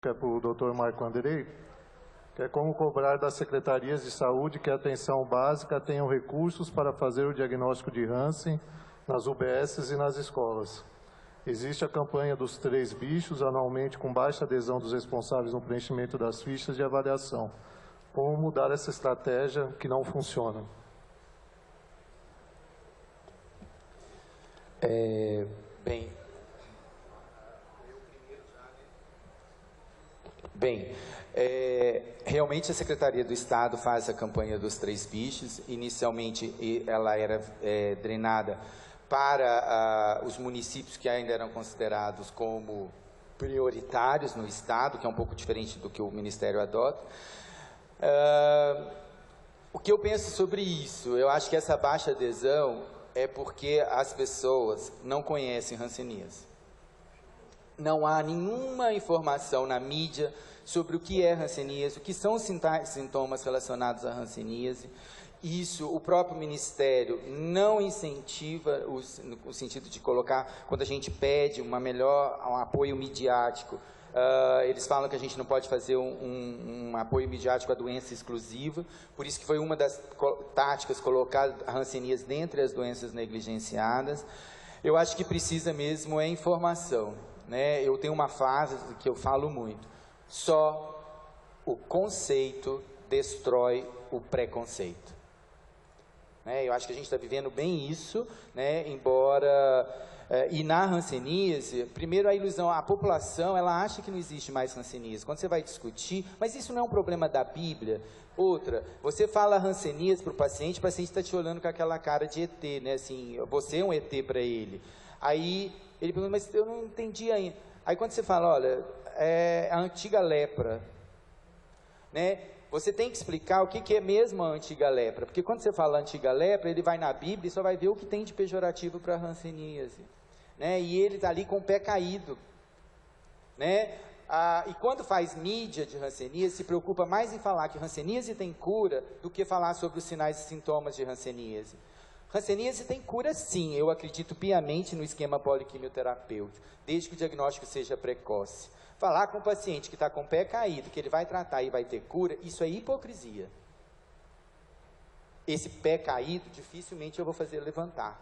que é para o Dr. Marco Andrei, que é como cobrar das secretarias de saúde que a atenção básica tenham recursos para fazer o diagnóstico de Hansen nas UBSs e nas escolas. Existe a campanha dos 3 bichos, anualmente com baixa adesão dos responsáveis no preenchimento das fichas de avaliação. Como mudar essa estratégia que não funciona? Realmente a Secretaria do Estado faz a campanha dos 3 bichos. Inicialmente ela era drenada para os municípios que ainda eram considerados como prioritários no Estado, que é um pouco diferente do que o Ministério adota. O que eu penso sobre isso? Eu acho que essa baixa adesão é porque as pessoas não conhecem hanseníase. Não há nenhuma informação na mídia sobre o que é hanseníase, o que são os sintomas relacionados à hanseníase. Isso, o próprio Ministério não incentiva, no sentido de colocar, quando a gente pede um apoio midiático, eles falam que a gente não pode fazer um apoio midiático à doença exclusiva, por isso que foi uma das táticas colocar a hanseníase dentre as doenças negligenciadas. Eu acho que precisa mesmo informação, né? Eu tenho uma frase que eu falo muito: só o conceito destrói o preconceito. Eu acho que a gente está vivendo bem isso, né? Embora... e na hanseníase, primeiro a ilusão, a população, ela acha que não existe mais hanseníase. Quando você vai discutir, mas isso não é um problema da Bíblia. Outra, você fala hanseníase para o paciente está te olhando com aquela cara de ET, né? Assim, você é um ET para ele. Aí ele pergunta, mas eu não entendi ainda. Aí quando você fala, olha, é a antiga lepra, né? Você tem que explicar o que é mesmo a antiga lepra, porque quando você fala antiga lepra, ele vai na Bíblia e só vai ver o que tem de pejorativo para a hanseníase, né? E ele está ali com o pé caído, né? E quando faz mídia de hanseníase, se preocupa mais em falar que hanseníase tem cura do que falar sobre os sinais e sintomas de hanseníase. Hanseníase tem cura sim, eu acredito piamente no esquema poliquimioterapêutico, desde que o diagnóstico seja precoce. Falar com o paciente que está com o pé caído, que ele vai tratar e vai ter cura, isso é hipocrisia. Esse pé caído, dificilmente eu vou fazer levantar.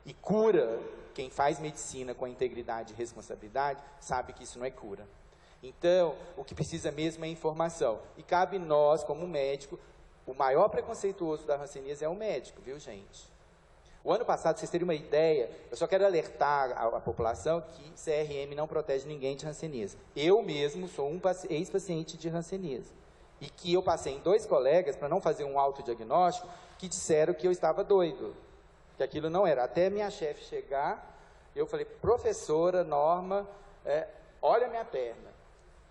E cura, quem faz medicina com integridade e responsabilidade, sabe que isso não é cura. Então, o que precisa mesmo é informação. E cabe nós, como médico, o maior preconceituoso da hanseníase é o médico, viu, gente? O ano passado, vocês terem uma ideia, eu só quero alertar a população que CRM não protege ninguém de hanseníase. Eu mesmo sou um ex-paciente de hanseníase. E que eu passei em 2 colegas, para não fazer um autodiagnóstico, que disseram que eu estava doido. Que aquilo não era. Até minha chefe chegar, eu falei, professora Norma, olha a minha perna.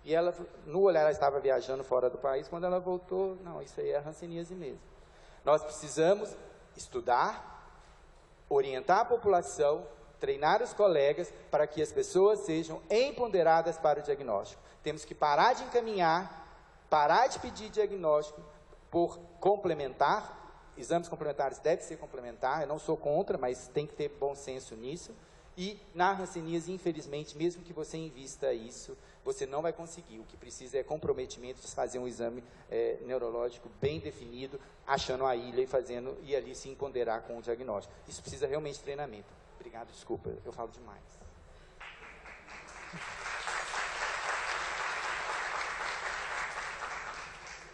E ela, no olhar, ela estava viajando fora do país, quando ela voltou, não, isso aí é hanseníase mesmo. Nós precisamos estudar, orientar a população, treinar os colegas para que as pessoas sejam empoderadas para o diagnóstico. Temos que parar de encaminhar, parar de pedir diagnóstico por complementar. Exames complementares devem ser complementar, eu não sou contra, mas tem que ter bom senso nisso. E na hanseníase, infelizmente, mesmo que você invista isso, você não vai conseguir. O que precisa é comprometimento de fazer um exame neurológico bem definido, achando a ilha e ali se empoderar com o diagnóstico. Isso precisa realmente de treinamento. Obrigado, desculpa, eu falo demais.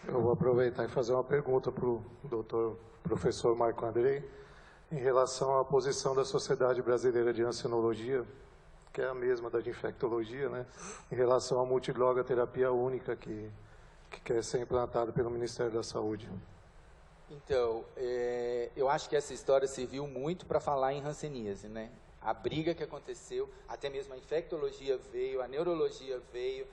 Eu vou aproveitar e fazer uma pergunta para o professor Marco Andrei, em relação à posição da Sociedade Brasileira de Hansenologia, que é a mesma da de infectologia, né, em relação à multidroga terapia única que quer ser implantada pelo Ministério da Saúde. Então, eu acho que essa história serviu muito para falar em hanseníase, né? A briga que aconteceu, até mesmo a infectose veio, a neurologia veio.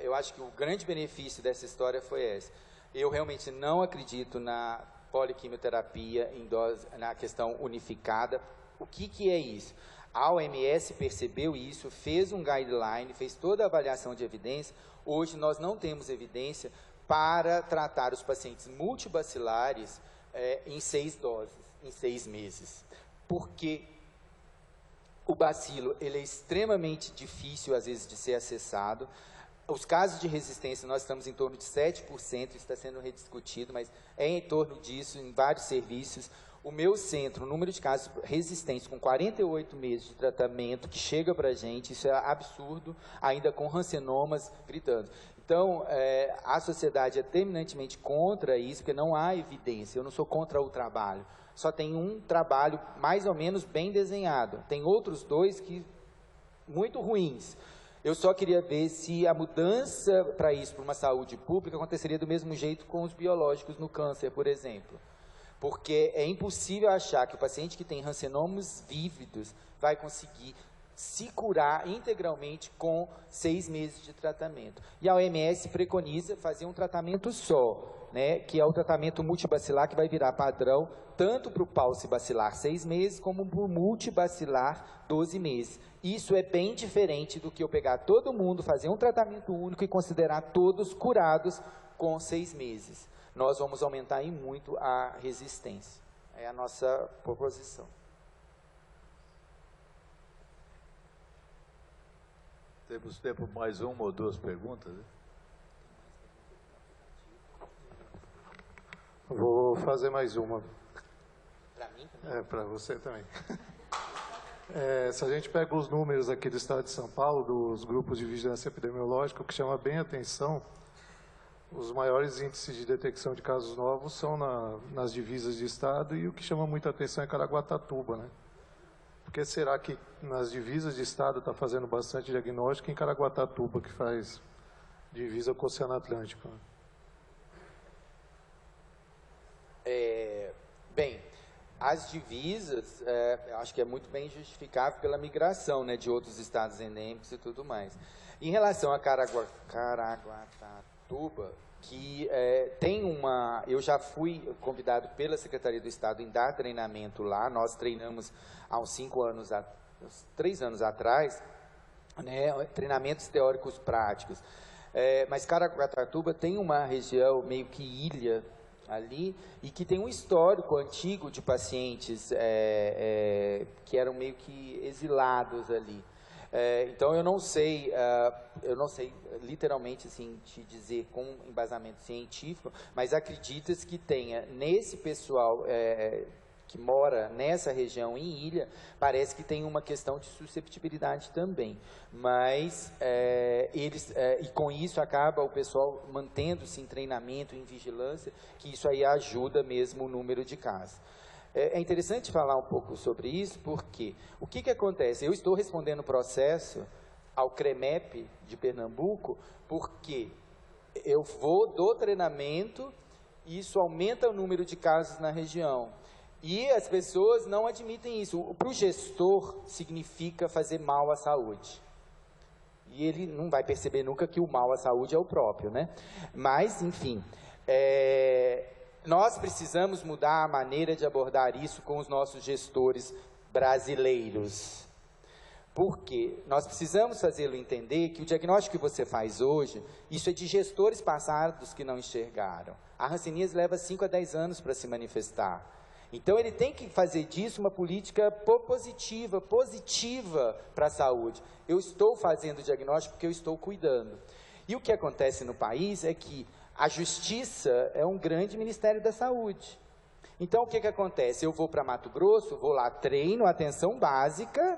Eu acho que o grande benefício dessa história foi esse. Eu realmente não acredito na poliquimioterapia em dose, na questão unificada. O que é isso? A OMS percebeu isso, fez um guideline, fez toda a avaliação de evidência. Hoje nós não temos evidência para tratar os pacientes multibacilares em 6 doses, em 6 meses. Porque o bacilo ele é extremamente difícil, às vezes, de ser acessado. Os casos de resistência, nós estamos em torno de 7%, está sendo rediscutido, mas é em torno disso, em vários serviços. O meu centro, o número de casos resistentes com 48 meses de tratamento que chega para a gente, isso é absurdo, ainda com rancenomas gritando. Então, a sociedade é terminantemente contra isso, porque não há evidência. Eu não sou contra o trabalho, só tem um trabalho mais ou menos bem desenhado. Tem outros dois que muito ruins. Eu só queria ver se a mudança para isso, para uma saúde pública, aconteceria do mesmo jeito com os biológicos no câncer, por exemplo. Porque é impossível achar que o paciente que tem rancenomas vívidos vai conseguir se curar integralmente com 6 meses de tratamento. E a OMS preconiza fazer um tratamento só, né, que é o tratamento multibacilar, que vai virar padrão tanto para o paucibacilar 6 meses, como para o multibacilar 12 meses. Isso é bem diferente do que eu pegar todo mundo, fazer um tratamento único e considerar todos curados com 6 meses. Nós vamos aumentar em muito a resistência. É a nossa proposição. Temos tempo para mais uma ou duas perguntas, né? Vou fazer mais uma. Para mim também? Para você também. Se a gente pega os números aqui do estado de São Paulo, dos grupos de vigilância epidemiológica, o que chama bem a atenção, os maiores índices de detecção de casos novos são nas divisas de estado, e o que chama muita atenção é Caraguatatuba, né? Por que será que nas divisas de estado está fazendo bastante diagnóstico em Caraguatatuba, que faz divisa com o Oceano Atlântico? Bem, as divisas, eu acho que é muito bem justificável pela migração, né, de outros estados endêmicos e tudo mais. Em relação a Caraguatatuba, que tem uma... Eu já fui convidado pela Secretaria do Estado em dar treinamento lá. Nós treinamos há uns 3 anos atrás, né, treinamentos teóricos práticos. Mas Caraguatatuba tem uma região meio que ilha ali, e que tem um histórico antigo de pacientes que eram meio que exilados ali. Então, eu não sei literalmente assim, te dizer com embasamento científico, mas acredita-se que tenha nesse pessoal que mora nessa região em ilha, parece que tem uma questão de susceptibilidade também. Mas e com isso acaba o pessoal mantendo-se em treinamento, em vigilância, que isso aí ajuda mesmo o número de casos. É interessante falar um pouco sobre isso, porque o que acontece? Eu estou respondendo o processo ao CREMEP de Pernambuco, porque eu dou treinamento e isso aumenta o número de casos na região. E as pessoas não admitem isso. Para o gestor, significa fazer mal à saúde. E ele não vai perceber nunca que o mal à saúde é o próprio, né? Mas, enfim, nós precisamos mudar a maneira de abordar isso com os nossos gestores brasileiros. Porque nós precisamos fazê-lo entender que o diagnóstico que você faz hoje, isso é de gestores passados que não enxergaram. A hanseníase leva 5 a 10 anos para se manifestar. Então, ele tem que fazer disso uma política positiva para a saúde. Eu estou fazendo o diagnóstico porque eu estou cuidando. E o que acontece no país é que a justiça é um grande Ministério da Saúde. Então, o que acontece? Eu vou para Mato Grosso, vou lá, treino, atenção básica,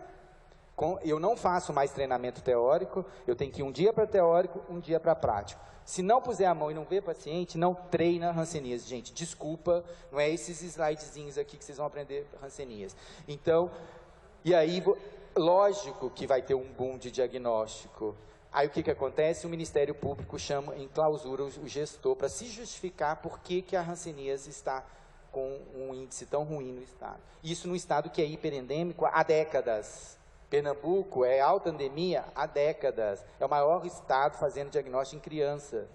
eu não faço mais treinamento teórico, eu tenho que ir um dia para teórico, um dia para prático. Se não puser a mão e não ver paciente, não treina hanseníase. Gente, desculpa, não é esses slidezinhos aqui que vocês vão aprender hanseníase. Então, e aí, lógico que vai ter um boom de diagnóstico. Aí o que acontece? O Ministério Público chama em clausura o gestor para se justificar por que a hanseníase está com um índice tão ruim no estado. Isso num estado que é hiperendêmico há décadas. Pernambuco é alta endemia há décadas. É o maior estado fazendo diagnóstico em criança.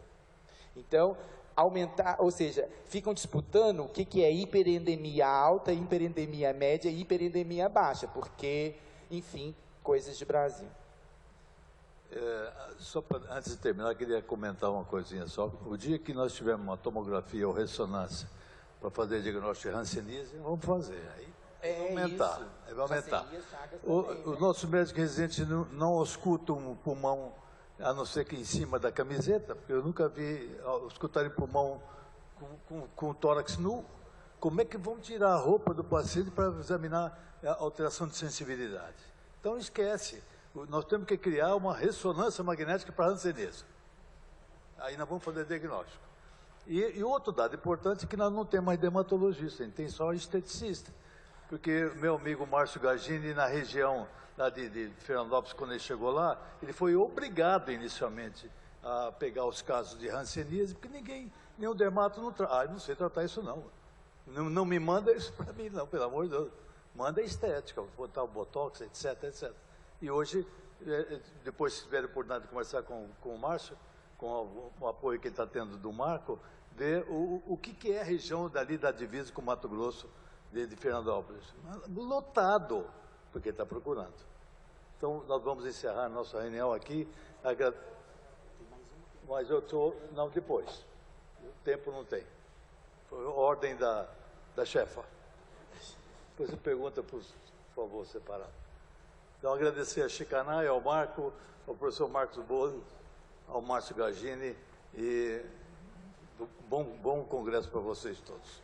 Então, ou seja, ficam disputando o que é hiperendemia alta, hiperendemia média e hiperendemia baixa, porque, enfim, coisas de Brasil. Antes de terminar, eu queria comentar uma coisinha só. O dia que nós tivermos uma tomografia ou ressonância para fazer diagnóstico de hanseníase, vamos fazer. Aí vai aumentar. Vai aumentar. Os nossos médicos residentes não auscultam o pulmão a não ser que em cima da camiseta, porque eu nunca vi escutar em pulmão com o tórax nu. Como é que vão tirar a roupa do paciente para examinar a alteração de sensibilidade? Então, esquece. Nós temos que criar uma ressonância magnética para a hanseníase. Aí nós vamos fazer diagnóstico. E outro dado importante é que nós não temos mais dermatologista, a gente tem só esteticista. Porque meu amigo Márcio Gagini, na região lá de Fernandópolis, quando ele chegou lá, ele foi obrigado inicialmente a pegar os casos de hanseníase, porque nenhum dermato não trata. Eu não sei tratar isso não. Não me manda isso para mim não, pelo amor de Deus. Manda a estética, botar o botox, etc, etc. E hoje, depois se tiver a oportunidade de conversar com o Márcio, com o apoio que ele está tendo do Marco, ver o que é a região dali da divisa com o Mato Grosso, de Fernandópolis. Lotado, porque ele está procurando. Então, nós vamos encerrar a nossa reunião aqui. Mas eu estou... Não, depois. O tempo não tem. Foi ordem da chefa. Depois você pergunta, por favor, separado. Então, agradecer a Chicanai, ao Marco, ao professor Marcos Bolo, ao Márcio Gagini, e bom congresso para vocês todos.